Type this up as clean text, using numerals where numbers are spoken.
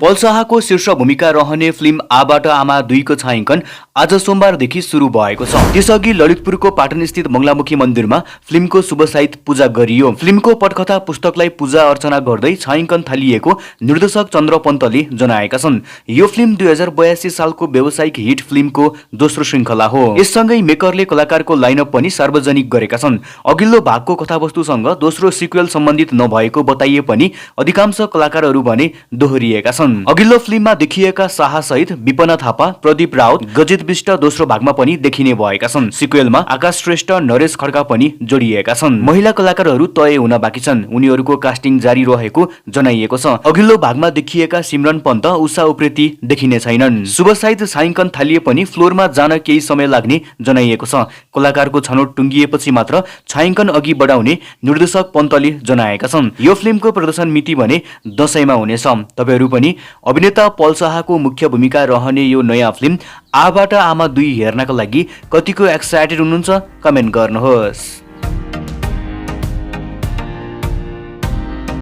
पल शाहको शीर्ष भूमिका रहने फिल्म आबाट आमा 2 को छायाङ्कन आज सोमबारदेखि सुरु भएको छ। त्यसअघि ललितपुरको पाटनस्थित मङ्गलामुखी मन्दिरमा फिल्मको शुभसाहित पूजा गरियो। फिल्मको पटकथा पुस्तकलाई पूजा अर्चना गर्दै छायाङ्कन थालिएको निर्देशक चन्द्र पन्तले जनाएका छन्। यो फिल्म 2082 सालको व्यावसायिक हिट फिल्मको दोस्रो श्रृङ्खला हो। यससँगै मेकरले कलाकारको लाइनअप पनि सार्वजनिक गरेका छन्। अघिल्लो भागको कथावस्तुसँग दोस्रो सिक्वेल सम्बन्धित नभएको बताइए पनि अधिकांश कलाकारहरू भने दोहोरिएका छन्। अघिल्लो फिल्ममा देखिएका शाह सहित विपना थापा, प्रदीप राउत, गजित विष्ट दोस्रो भागमा पनि देखिने भएका छन्। सिक्वेलमा आकाश श्रेष्ठ, नरेश खड्का पनि जोडिएका छन्। महिला कलाकारहरू तय हुन बाँकी छन्। उनीहरूको कास्टिङ जारी रहेको जनाइएको छ। अघिल्लो भागमा देखिएका सिमरन पन्त, उषा उप्रेती देखिने छैनन्। शुभसाहित छायाङ्कन थालिए पनि फ्लोरमा जान केही समय लाग्ने जनाइएको छ। कलाकारको छनौट टुङ्गिएपछि मात्र छायाङ्कन अघि बढाउने निर्देशक पन्तले जनाएका छन्। यो फिल्मको प्रदर्शन मिति भने दशैंमा हुनेछ। तपाईहरू पनि अभिनेता पल शाहको मुख्य भूमिका रहने यो नयाँ फिल्म आबाट आमा 2 हेर्नका लागि कतिको एक्साइटेड हुनुहुन्छ कमेन्ट गर्नुहोस्।